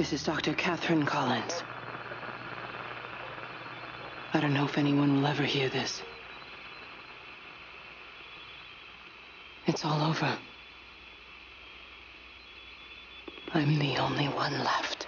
This is Dr. Catherine Collins. I don't know if anyone will ever hear this. It's all over. I'm the only one left.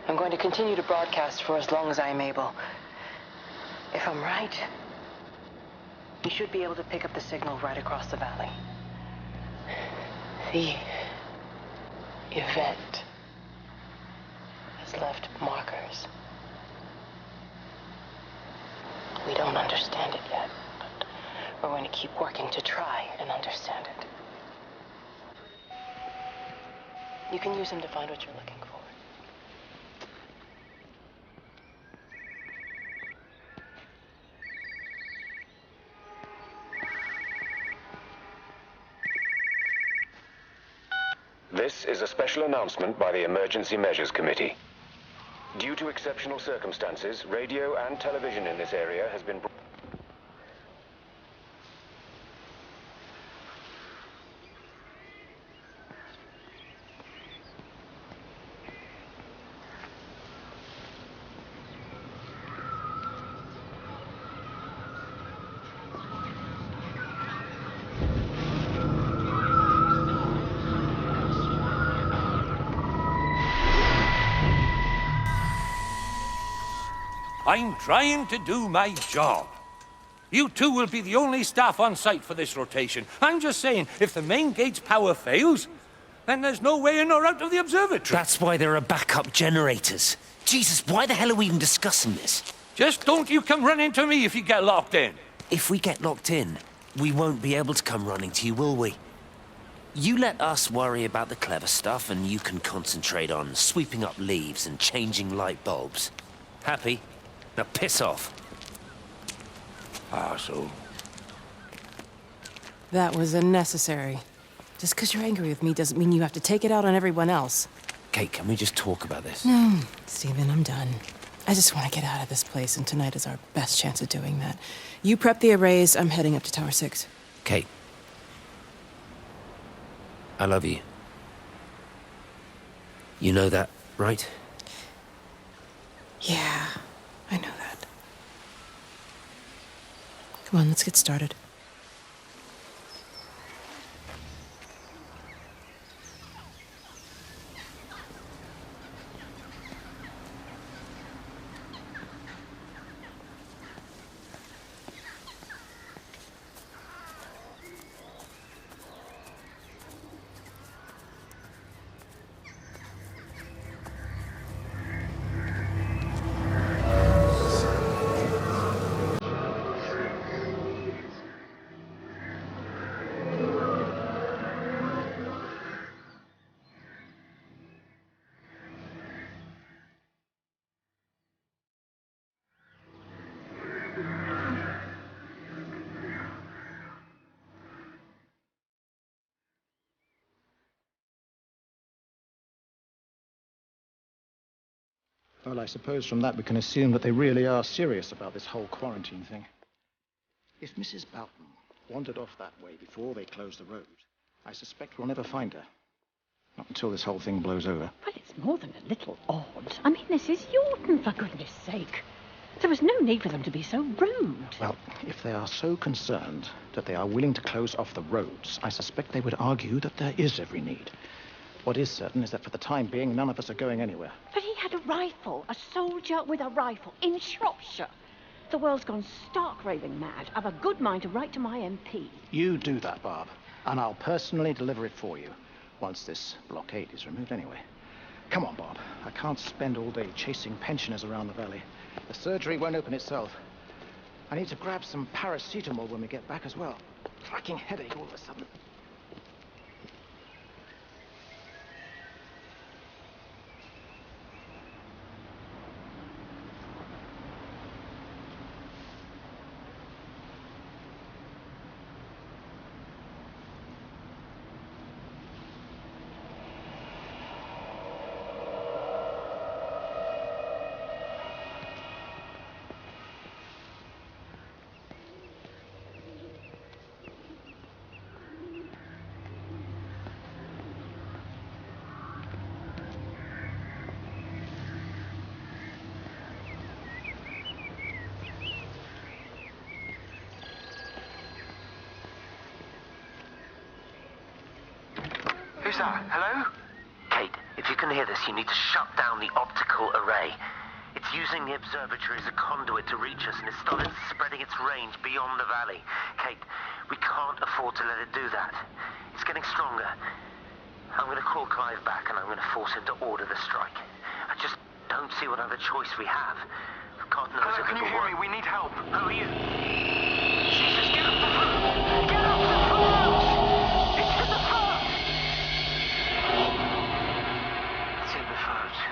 I'm going to continue to broadcast for as long as I am able. If I'm right, you should be able to pick up the signal right across the valley. The event has left markers. We don't understand it yet, but we're going to keep working to try and understand it. You can use them to find what you're looking for. This is a special announcement by the Emergency Measures Committee. Due to exceptional circumstances, radio and television in this area has been... I'm trying to do my job. You two will be the only staff on site for this rotation. I'm just saying, if the main gate's power fails, then there's no way in or out of the observatory. That's why there are backup generators. Jesus, why the hell are we even discussing this? Just don't you come running to me if you get locked in. If we get locked in, we won't be able to come running to you, will we? You let us worry about the clever stuff, and you can concentrate on sweeping up leaves and changing light bulbs. Happy? Now piss off. Arsehole. That was unnecessary. Just because you're angry with me doesn't mean you have to take it out on everyone else. Kate, can we just talk about this? No, Stephen, I'm done. I just want to get out of this place, and tonight is our best chance of doing that. You prep the arrays, I'm heading up to Tower 6. Kate. I love you. You know that, right? Yeah, I know that. Come on, let's get started. Well, I suppose from that we can assume that they really are serious about this whole quarantine thing. If Mrs. Boughton wandered off that way before they closed the road, I suspect we'll never find her. Not until this whole thing blows over. Well, it's more than a little odd. I mean, this is Yaughton, for goodness sake. There was no need for them to be so rude. Well, if they are so concerned that they are willing to close off the roads, I suspect they would argue that there is every need. What is certain is that for the time being, none of us are going anywhere. But he had a rifle, a soldier with a rifle, in Shropshire. The world's gone stark raving mad. I've a good mind to write to my MP. You do that, Barb, and I'll personally deliver it for you, once this blockade is removed anyway. Come on, Bob. I can't spend all day chasing pensioners around the valley. The surgery won't open itself. I need to grab some paracetamol when we get back as well. Fucking headache all of a sudden. Who's that? Hello? Kate, if you can hear this, you need to shut down the optical array. It's using the observatory as a conduit to reach us, and it's started spreading its range beyond the valley. Kate, we can't afford to let it do that. It's getting stronger. I'm going to call Clive back, and I'm going to force him to order the strike. I just don't see what other choice we have. God knows Hello, if can you it will hear work. me? We need help. Who are you? Jesus, get off the phone! Get off the phone! It's in the phone! It's in the phone.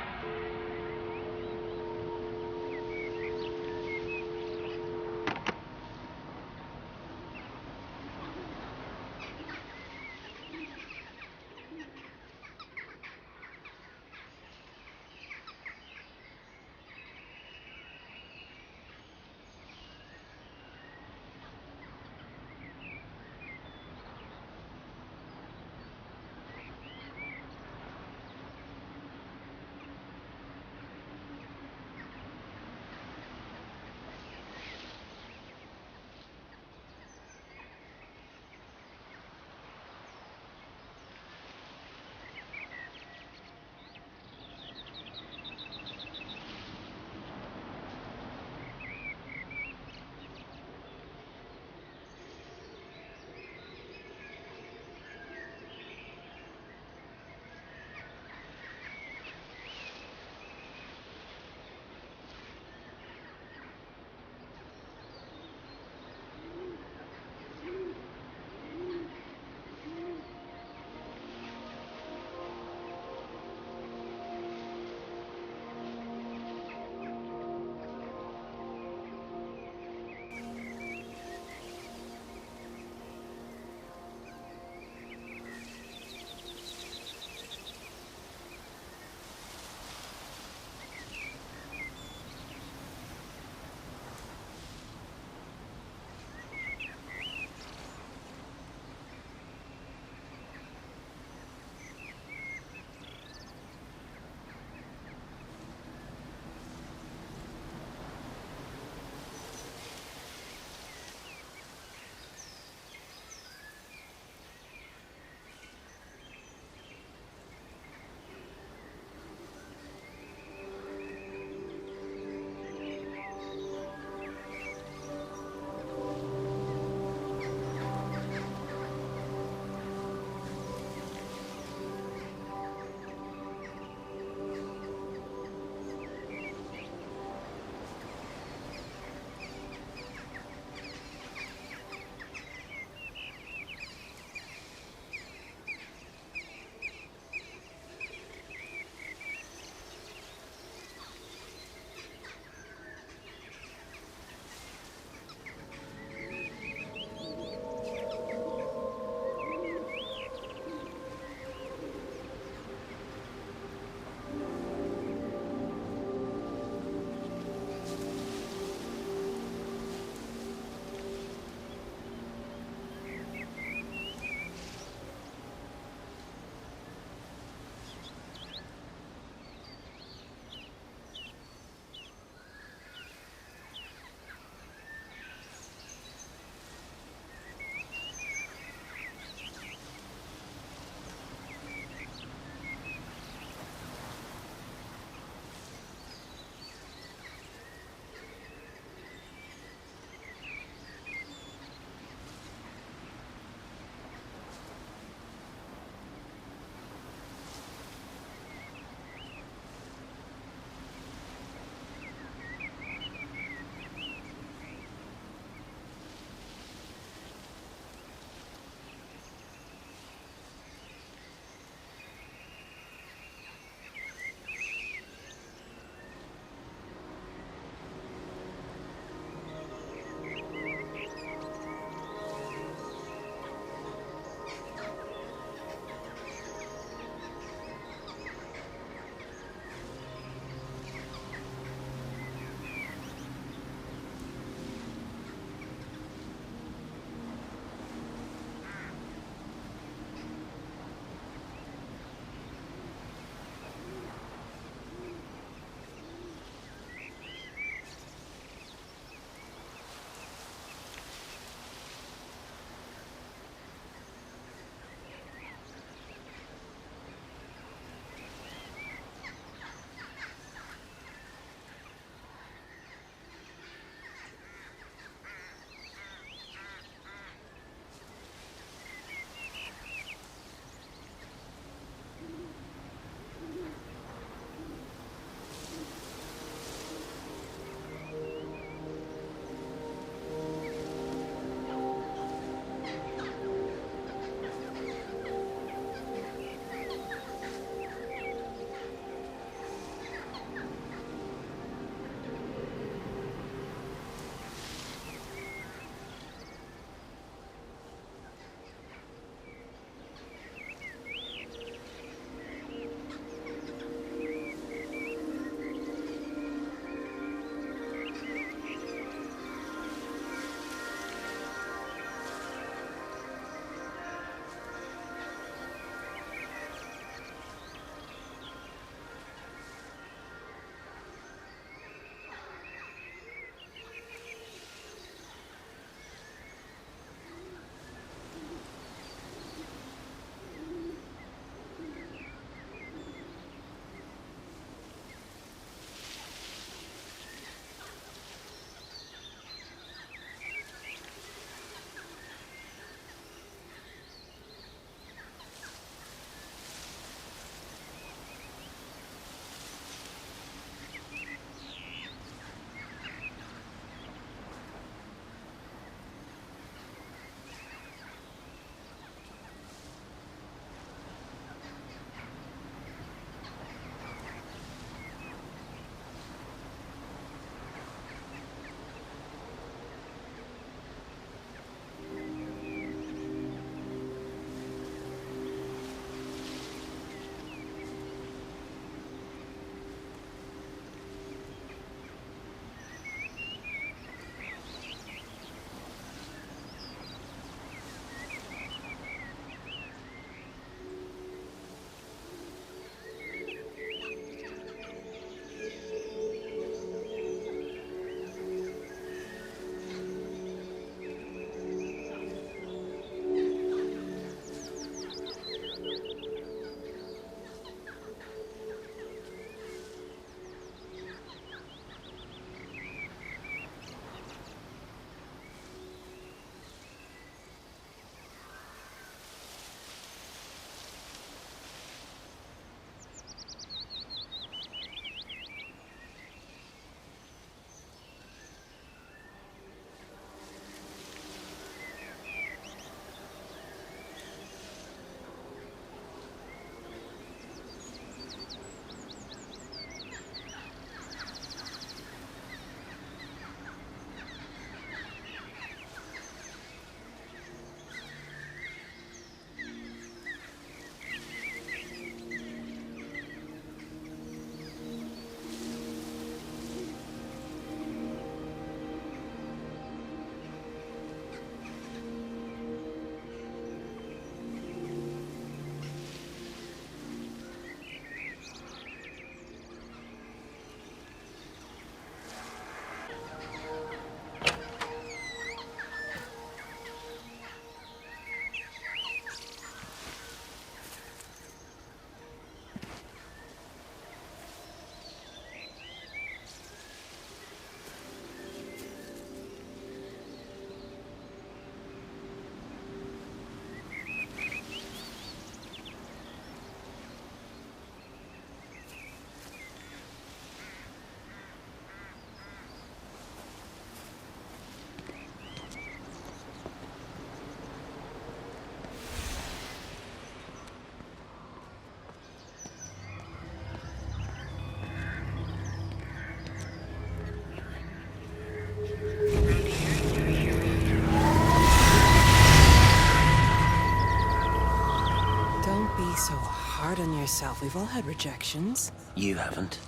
hard on yourself. We've all had rejections. You haven't.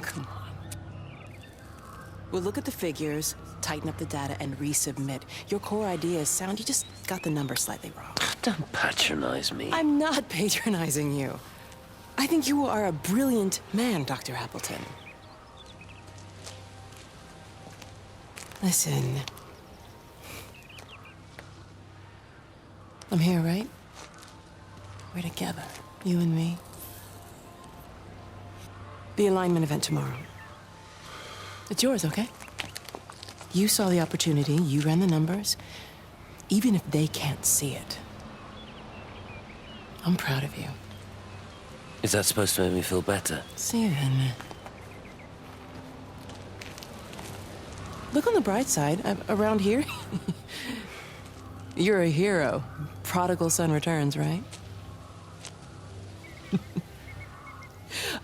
Come on. We'll look at the figures, tighten up the data, and resubmit. Your core idea is sound, you just got the numbers slightly wrong. Don't patronize me. I'm not patronizing you. I think you are a brilliant man, Dr. Appleton. Listen. I'm here, right? We're together, you and me. The alignment event tomorrow. It's yours, okay? You saw the opportunity, you ran the numbers. Even if they can't see it, I'm proud of you. Is that supposed to make me feel better? Steven. Look on the bright side. Around here, you're a hero. Prodigal son returns, right?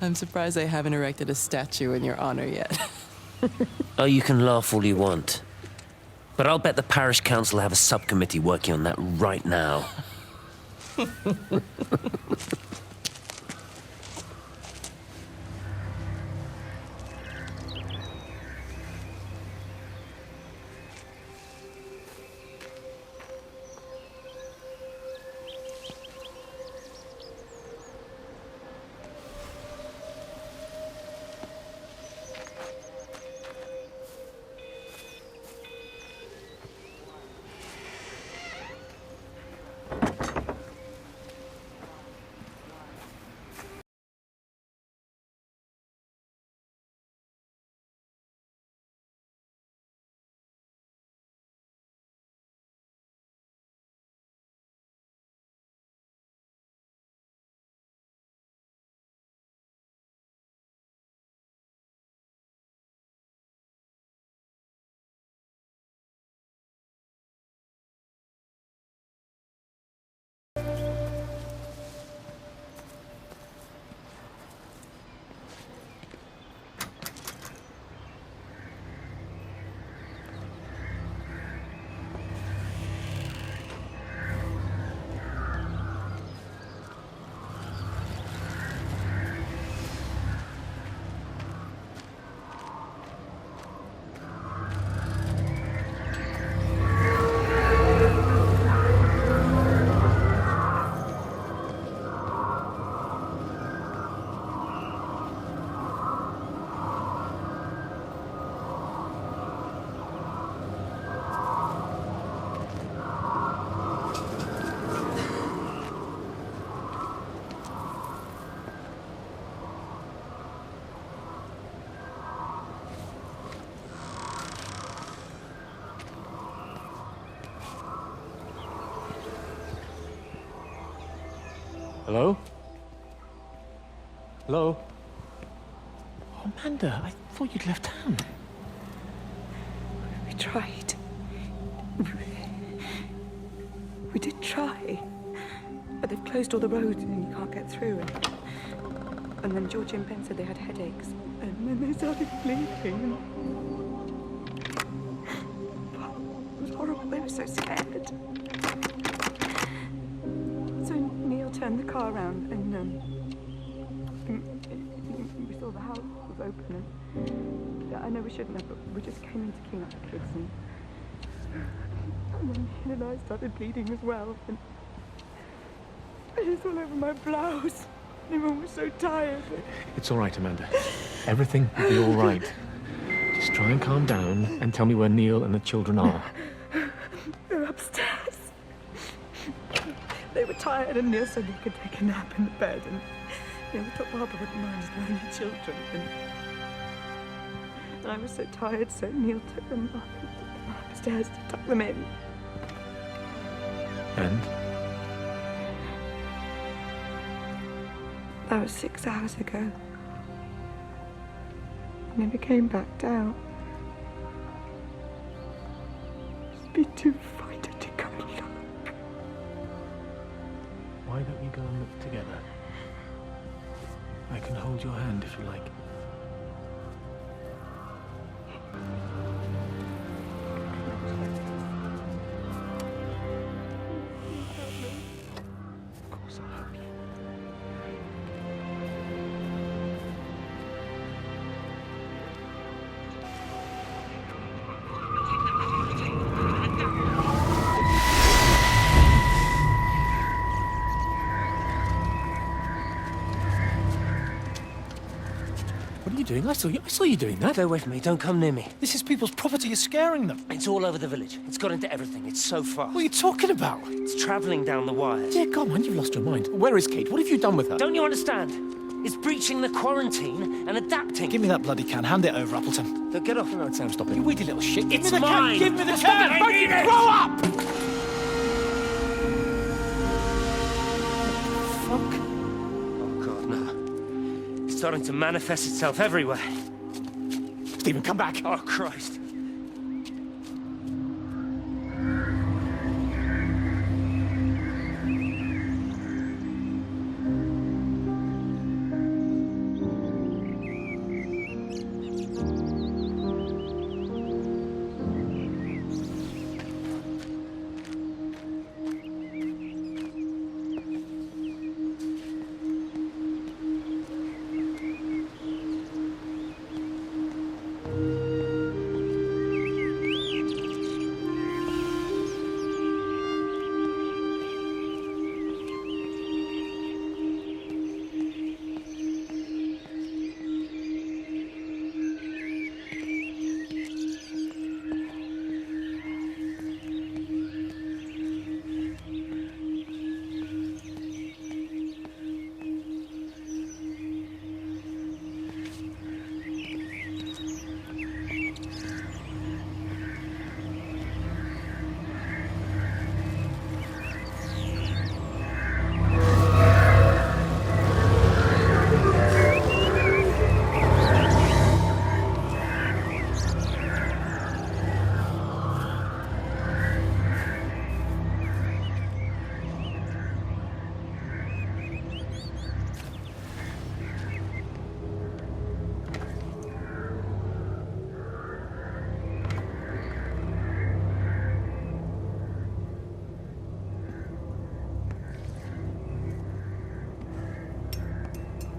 I'm surprised I haven't erected a statue in your honor yet. Oh, you can laugh all you want. But I'll bet the parish council have a subcommittee working on that right now. Hello? Hello? Oh, Amanda, I thought you'd left town. We tried. We did try. But they've closed all the roads and you can't get through. And then George and Ben said they had headaches. And then they started bleeding. It was horrible. They were so scared. So Neil turned the car around and we saw the house was open. And I know we shouldn't have, but we just came in to clean up the kids. And then Neil and I started bleeding as well. And it was all over my blouse. Everyone was so tired. It's all right, Amanda. Everything will be all right. Just try and calm down and tell me where Neil and the children are. They're upstairs. They were tired and Neil said he could take a nap in the bed. And we thought Barbara wouldn't mind as only children. And I was so tired, so Neil took them upstairs to tuck them in. And? That was 6 hours ago. I never came back down. Just be too frightened to go and look. Why don't we go and look together? I can hold your hand if you like. Of course I'll help you. doing. I saw you doing that. Stay away from me. Don't come near me. This is people's property. You're scaring them. It's all over the village. It's got into everything. It's so fast. What are you talking about? It's travelling down the wires. Dear God, man, you've lost your mind. Where is Kate? What have you done with her? Don't you understand? It's breaching the quarantine and adapting. Give me that bloody can. Hand it over, Appleton. Look, get off. No, Sam, stop it. You weedy little shit. It's mine. Give me the Stop can. it. I need it. Grow up! Fuck. Oh, God, no. It's starting to manifest itself everywhere. Stephen, come back. Oh, Christ.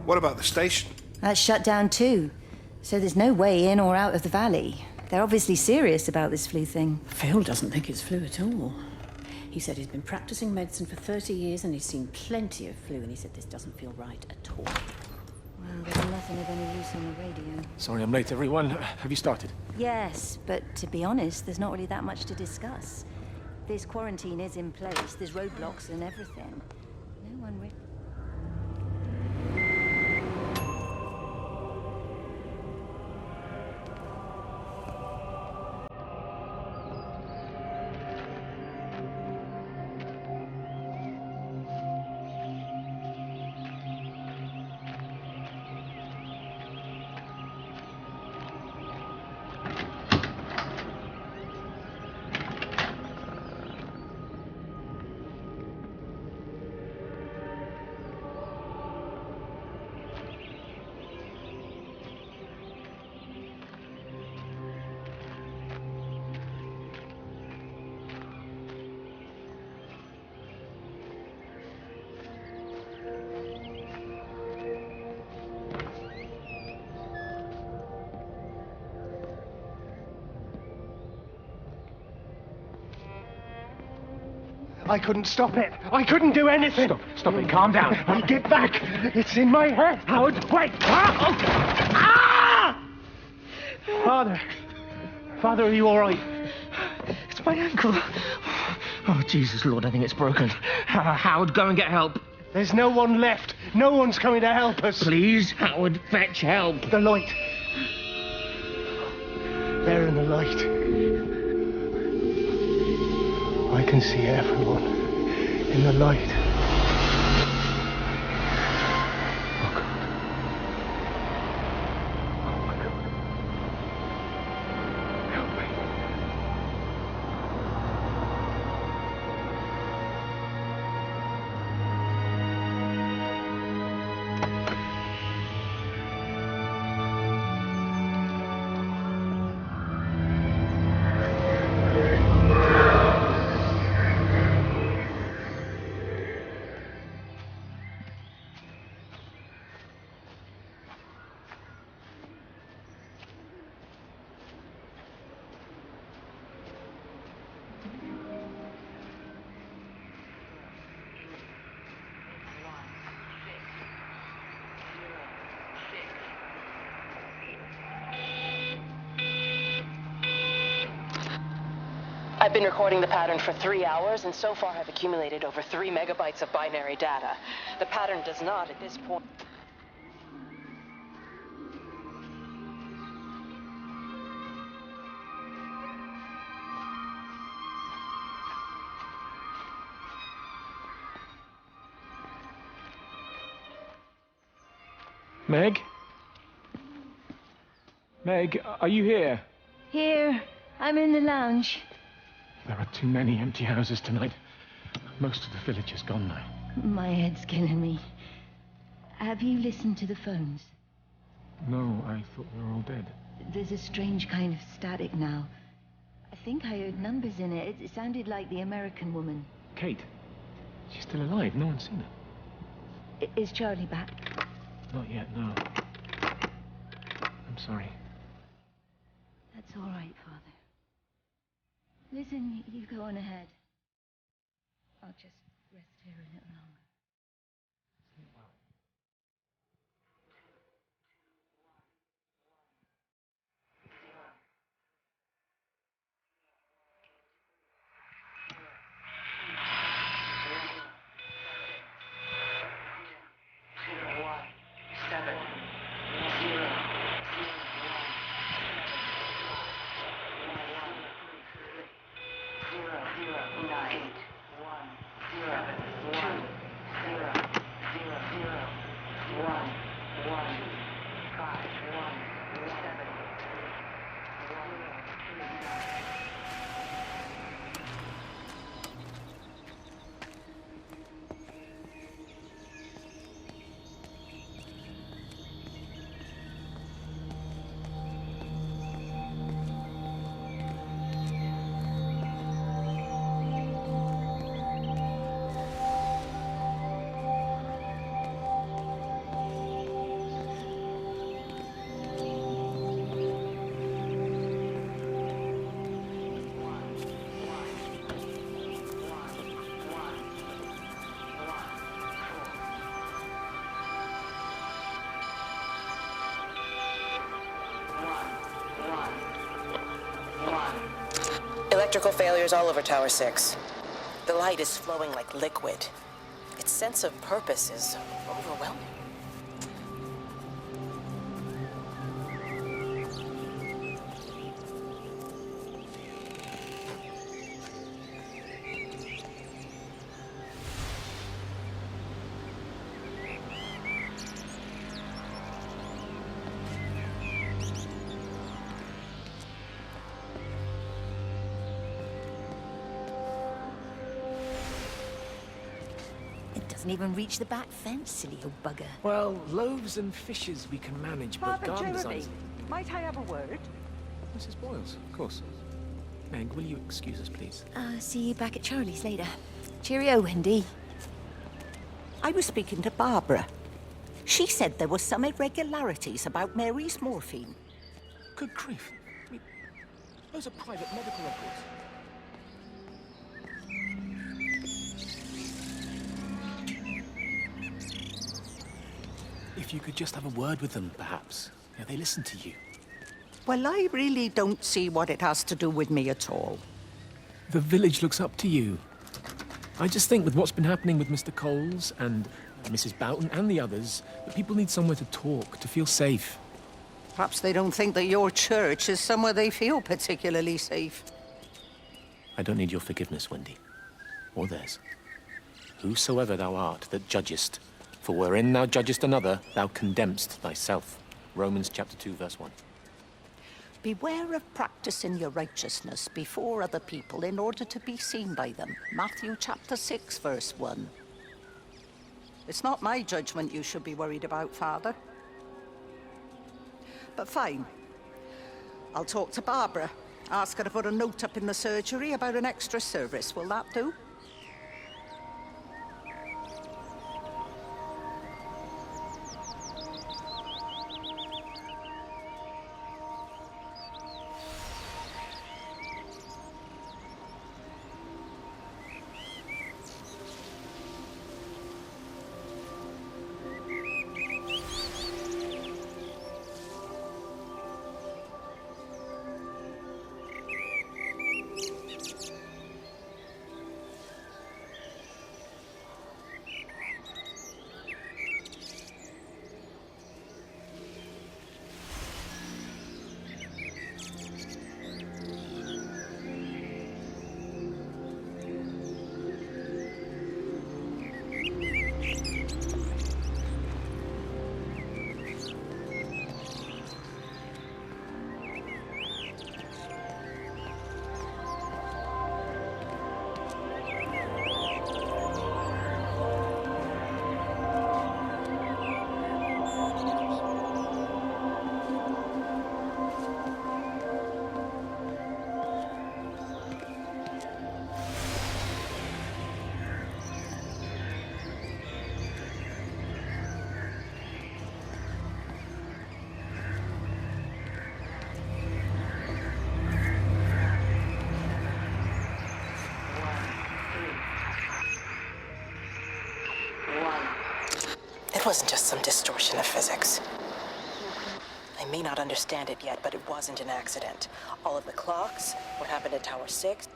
What about the station? That's shut down too. So there's no way in or out of the valley. They're obviously serious about this flu thing. Phil doesn't think it's flu at all. He said he's been practicing medicine for 30 years and he's seen plenty of flu, and he said this doesn't feel right at all. Well, there's nothing of any use on the radio. Sorry I'm late, everyone. Have you started? Yes, but to be honest, there's not really that much to discuss. This quarantine is in place. There's roadblocks and everything. No one really... I couldn't stop it. I couldn't do anything. Stop it. Calm down. Get back. It's in my head. Howard, wait. Ah! Father, are you all right? It's my ankle. Oh, Jesus, Lord, I think it's broken. Howard, go and get help. There's no one left. No one's coming to help us. Please, Howard, fetch help. The light. There in the light. I can see everyone in the light. Oh, God. Oh, my God. Help me. I've been recording the pattern for 3 hours, and so far have accumulated over 3 megabytes of binary data. The pattern does not, at this point... Meg? Meg, are you here? Here. I'm in the lounge. There are too many empty houses tonight. Most of the village is gone now. My head's killing me. Have you listened to the phones? No, I thought we were all dead. There's a strange kind of static now. I think I heard numbers in it. It sounded like the American woman. Kate? She's still alive. No one's seen her. Is Charlie back? Not yet, no. I'm sorry. That's all right, Father. Listen, you go on ahead. I'll just rest here a little longer. Electrical failures all over Tower 6. The light is flowing like liquid. Its sense of purpose is overwhelming. Doesn't even reach the back fence, silly old bugger. Well, loaves and fishes we can manage, but Father garden Jeremy, designs... might I have a word? Mrs. Boyles, of course. Meg, will you excuse us, please? See you back at Charlie's later. Cheerio, Wendy. I was speaking to Barbara. She said there were some irregularities about Mary's morphine. Good grief. I mean, those are private medical records. If you could just have a word with them, perhaps. Yeah, they listen to you. Well, I really don't see what it has to do with me at all. The village looks up to you. I just think with what's been happening with Mr. Coles and Mrs. Boughton and the others, that people need somewhere to talk, to feel safe. Perhaps they don't think that your church is somewhere they feel particularly safe. I don't need your forgiveness, Wendy. Or theirs. Whosoever thou art that judgest, for wherein thou judgest another, thou condemnest thyself. Romans chapter 2, verse 1. Beware of practicing your righteousness before other people in order to be seen by them. Matthew chapter 6, verse 1. It's not my judgment you should be worried about, Father. But fine. I'll talk to Barbara. Ask her to put a note up in the surgery about an extra service. Will that do? It wasn't just some distortion of physics. I may not understand it yet, but it wasn't an accident. All of the clocks, what happened at Tower 6...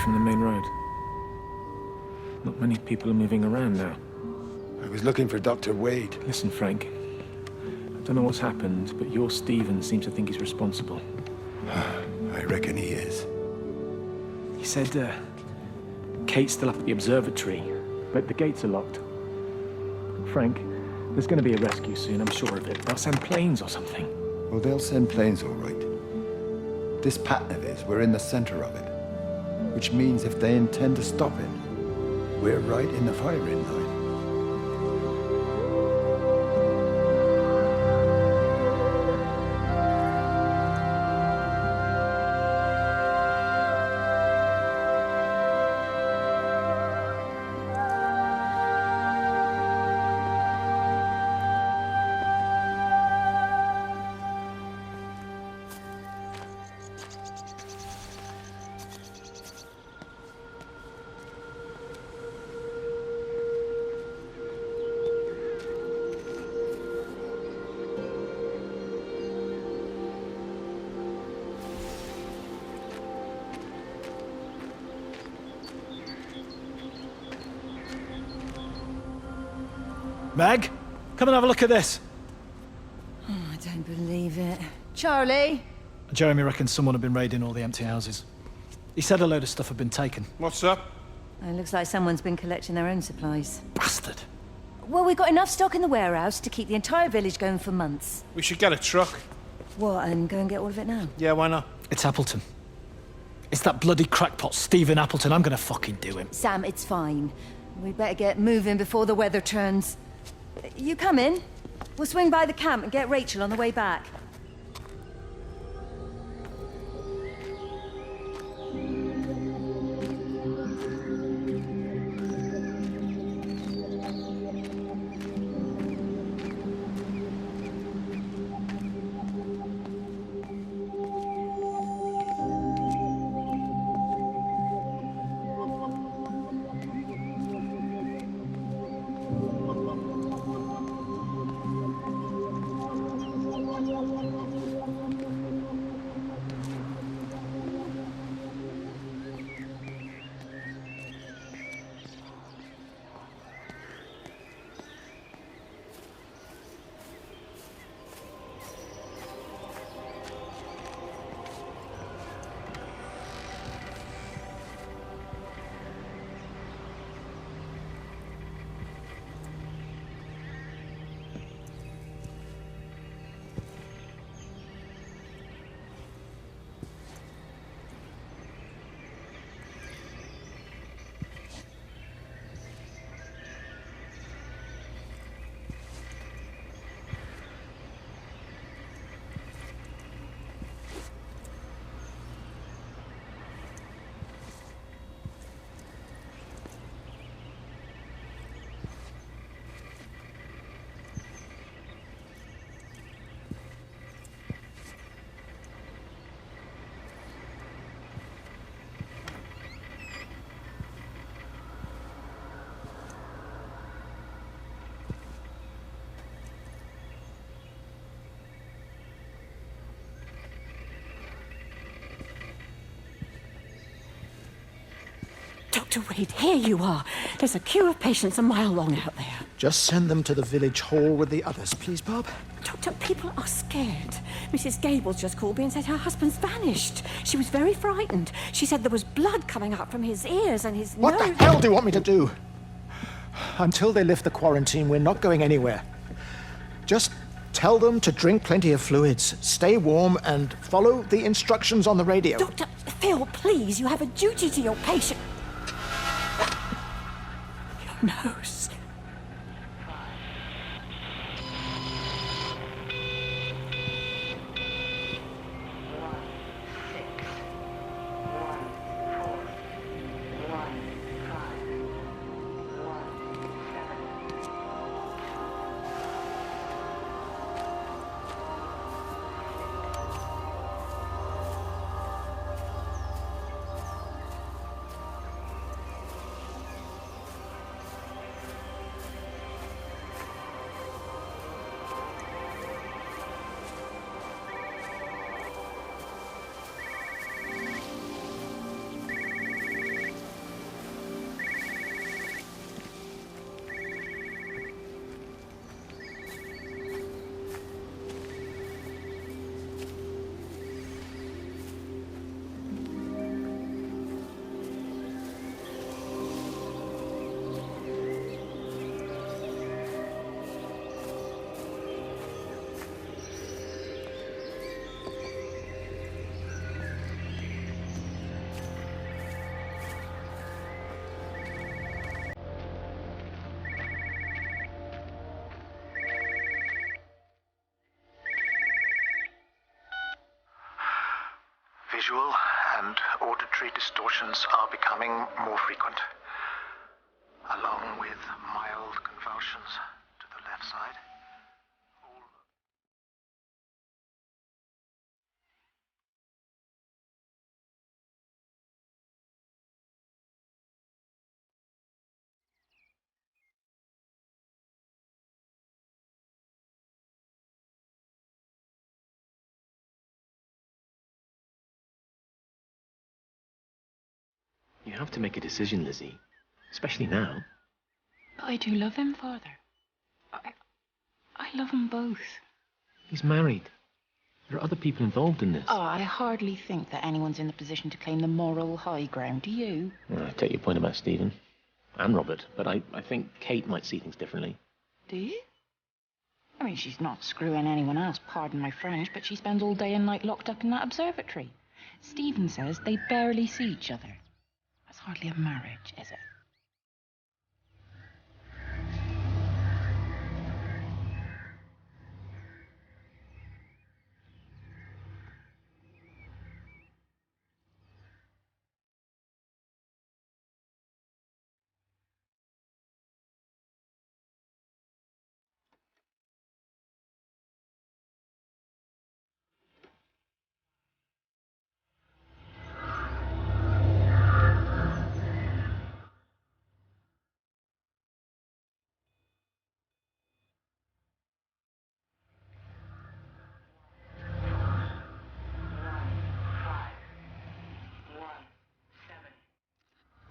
From the main road. Not many people are moving around now. I was looking for Dr. Wade. Listen, Frank. I don't know what's happened, but your Stephen seems to think he's responsible. I reckon he is. He said, Kate's still up at the observatory, but the gates are locked. Frank, there's going to be a rescue soon, I'm sure of it. They'll send planes or something. Well, they'll send planes, all right. This pattern of his, we're in the center of it. Which means if they intend to stop it, we're right in the firing line. Meg, come and have a look at this. Oh, I don't believe it. Charlie? Jeremy reckons someone had been raiding all the empty houses. He said a load of stuff had been taken. What's up? It looks like someone's been collecting their own supplies. Bastard. Well, we've got enough stock in the warehouse to keep the entire village going for months. We should get a truck. What, and go and get all of it now? Yeah, why not? It's Appleton. It's that bloody crackpot Stephen Appleton. I'm gonna fucking do him. Sam, it's fine. We'd better get moving before the weather turns. You come in. We'll swing by the camp and get Rachel on the way back. Dr. Wade, here you are. There's a queue of patients a mile long out there. Just send them to the village hall with the others, please, Bob. Doctor, people are scared. Mrs. Gables just called me and said her husband's vanished. She was very frightened. She said there was blood coming out from his ears and his What nose. the hell do you want me to do? Until they lift the quarantine, we're not going anywhere. Just tell them to drink plenty of fluids, stay warm, and follow the instructions on the radio. Dr. Phil, please, you have a duty to your patient. Your nose. visual and auditory distortions are becoming more frequent, along with mild convulsions to the left side. You have to make a decision, Lizzie. Especially now. But I do love him, Father. I love them both. He's married. There are other people involved in this. Oh, I hardly think that anyone's in the position to claim the moral high ground, do you? Well, I take your point about Stephen. And Robert. But I think Kate might see things differently. Do you? I mean, she's not screwing anyone else, pardon my French, but she spends all day and night locked up in that observatory. Stephen says they barely see each other. That's hardly a marriage, is it?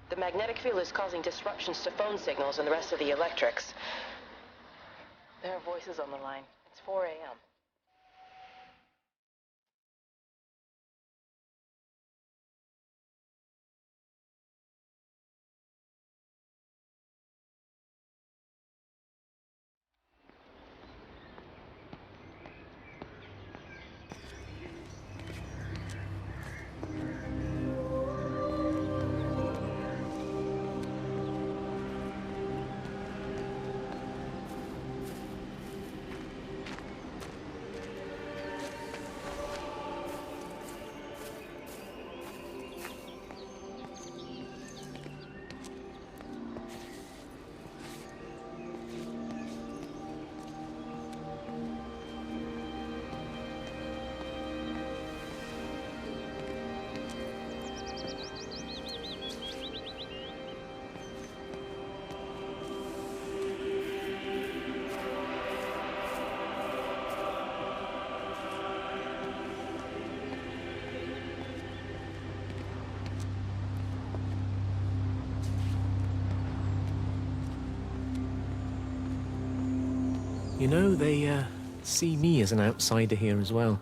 The magnetic field is causing disruptions to phone signals and the rest of the electrics. There are voices on the line. It's 4 a.m. You know, they see me as an outsider here as well.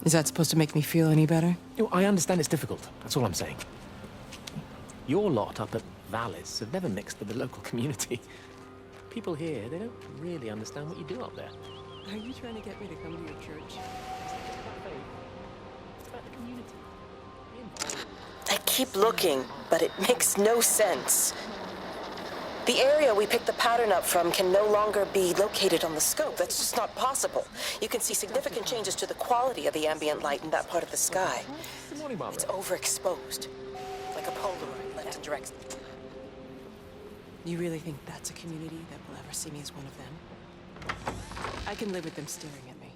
Is that supposed to make me feel any better? You know, I understand it's difficult. That's all I'm saying. Your lot up at Vallis have never mixed with the local community. People here, they don't really understand what you do up there. Are you trying to get me to come to your church? It's about the community. I keep looking, but it makes no sense. The area we picked the pattern up from can no longer be located on the scope. That's just not possible. You can see significant changes to the quality of the ambient light in that part of the sky. Good morning, Barbara. It's overexposed, like a Polaroid left in direct. You really think that's a community that will ever see me as one of them? I can live with them staring at me.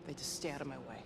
They just stay out of my way.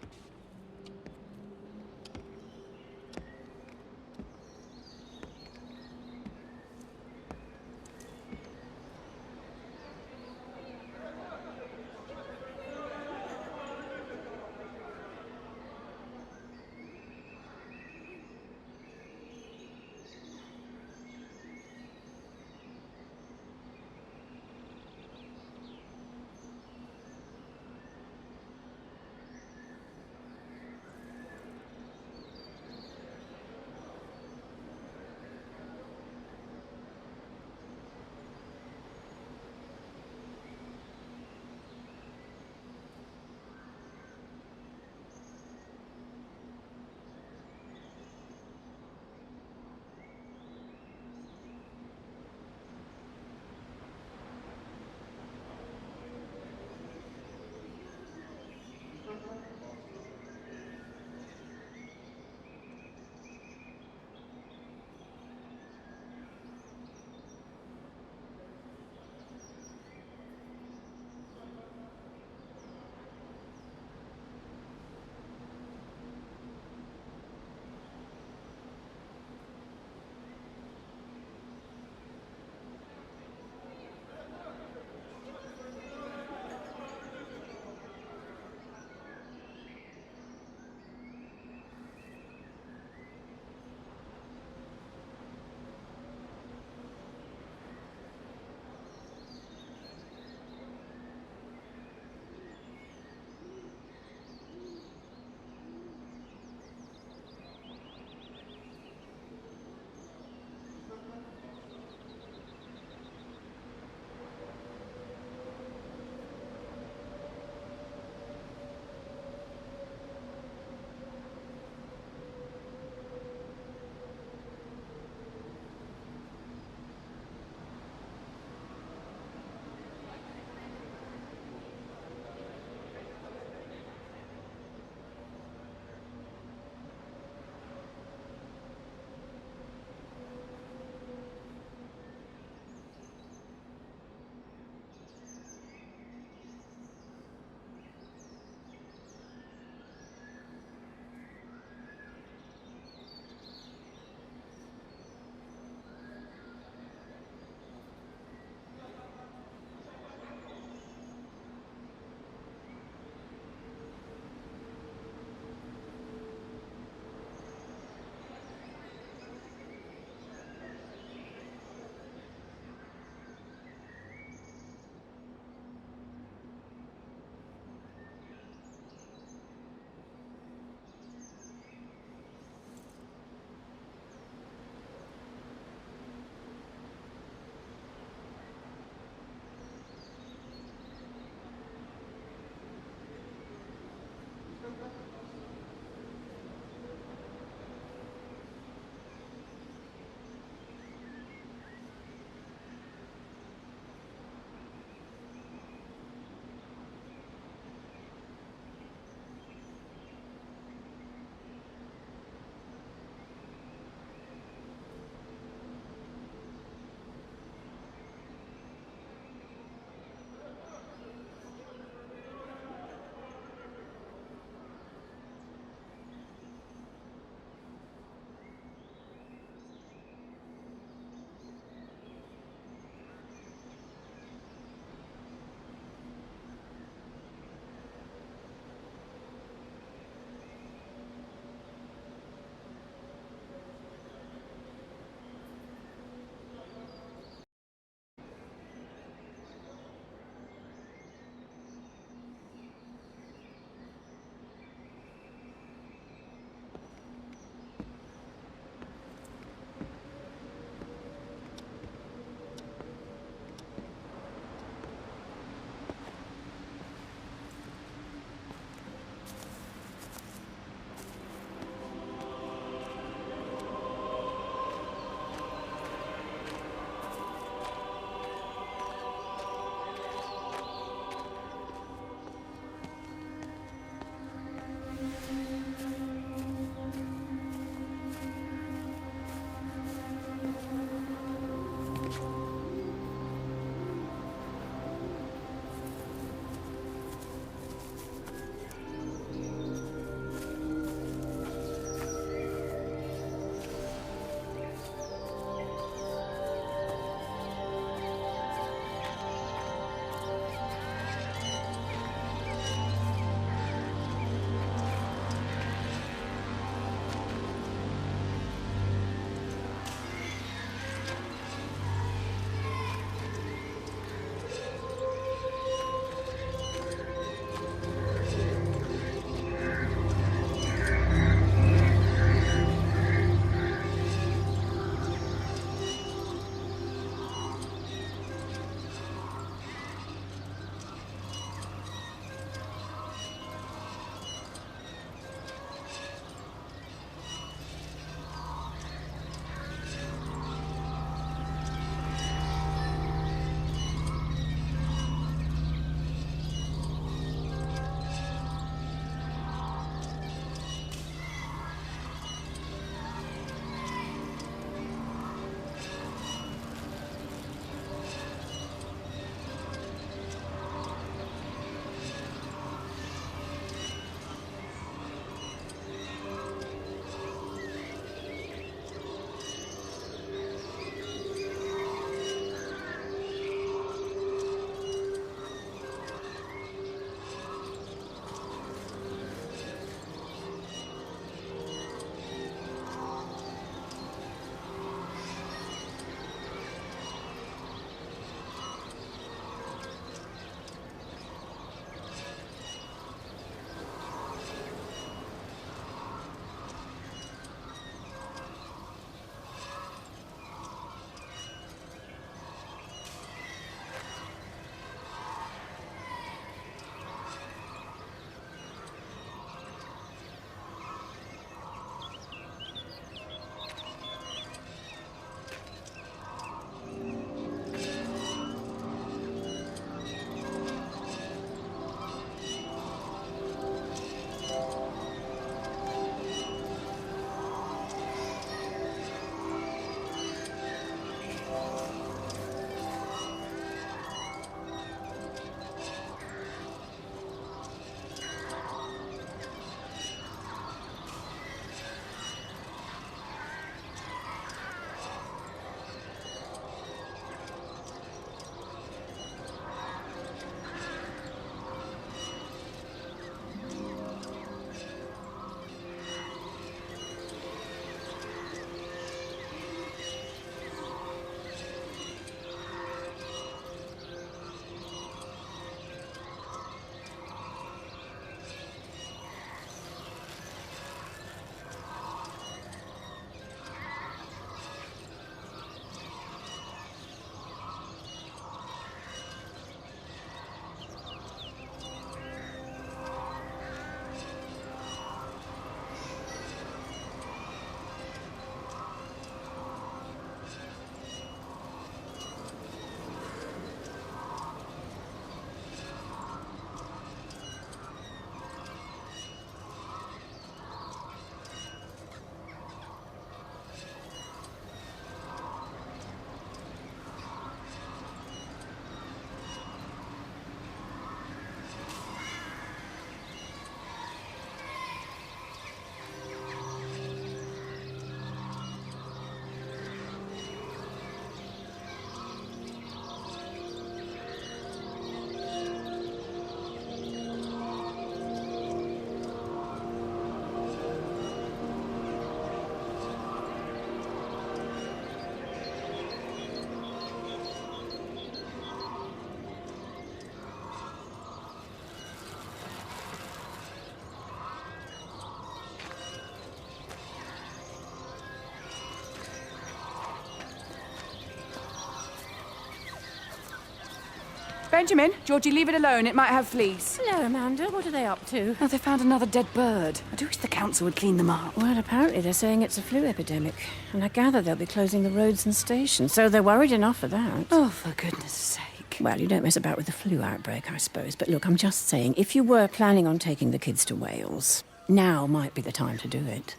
Benjamin, Georgie, leave it alone. It might have fleas. Hello, Amanda. What are they up to? Oh, they found another dead bird. I do wish the council would clean them up. Well, apparently they're saying it's a flu epidemic. And I gather they'll be closing the roads and stations, so they're worried enough for that. Oh, for goodness sake. Well, you don't mess about with the flu outbreak, I suppose. But look, I'm just saying, if you were planning on taking the kids to Wales, now might be the time to do it.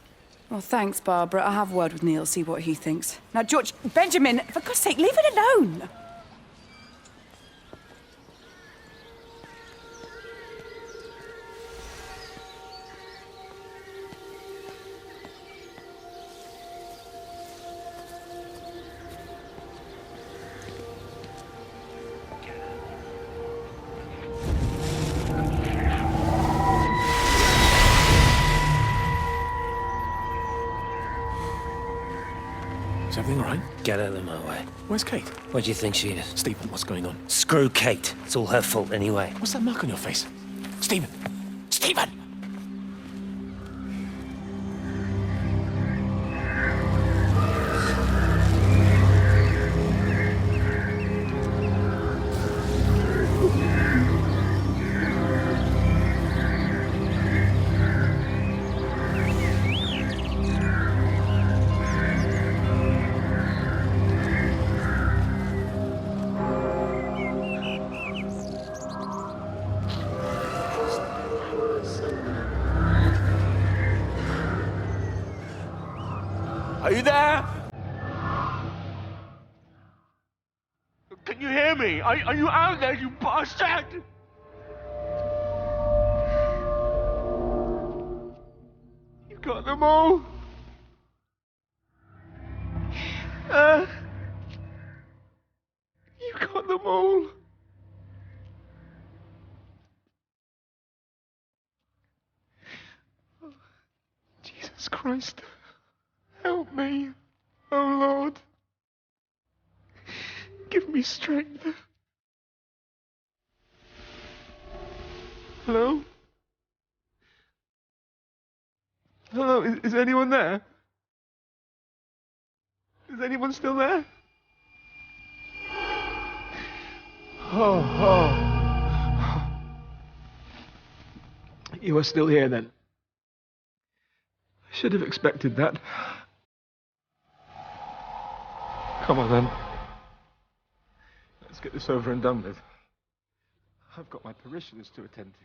Well, thanks, Barbara. I'll have a word with Neil, see what he thinks. Now, George, Benjamin, for God's sake, leave it alone! Is everything all right? Get out of my way. Where's Kate? Where do you think she is? Stephen, what's going on? Screw Kate. It's all her fault anyway. What's that mark on your face? Stephen! Stephen! Are you there? Can you hear me? Are you out there, you bastard? You got them all? You got them all? Oh, Jesus Christ. Help me, oh Lord. Give me strength. Hello? Hello, is anyone there? Is anyone still there? Oh. You are still here then? I should have expected that. Come on, then. Let's get this over and done with. I've got my parishioners to attend to.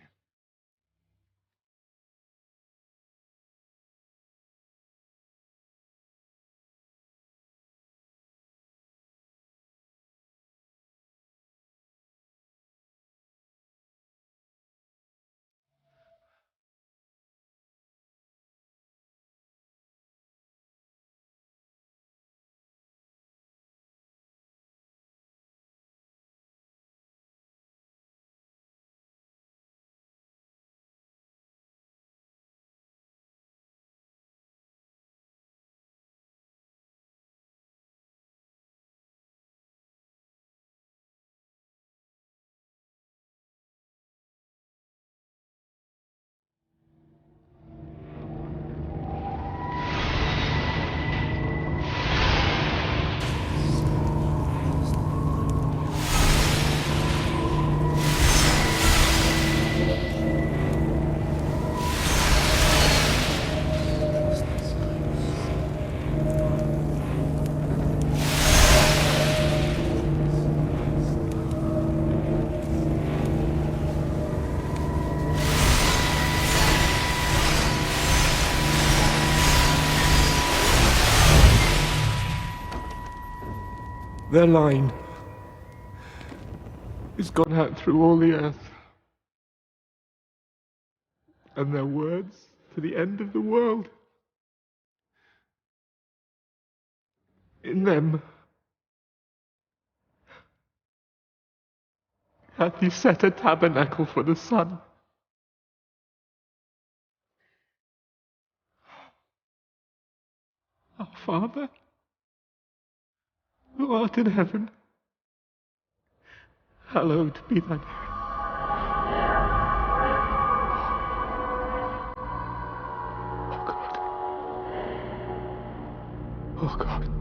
Their line has gone out through all the earth, and their words to the end of the world. In them hath he set a tabernacle for the sun. Our Father, who art in heaven, hallowed be thy name. Oh God.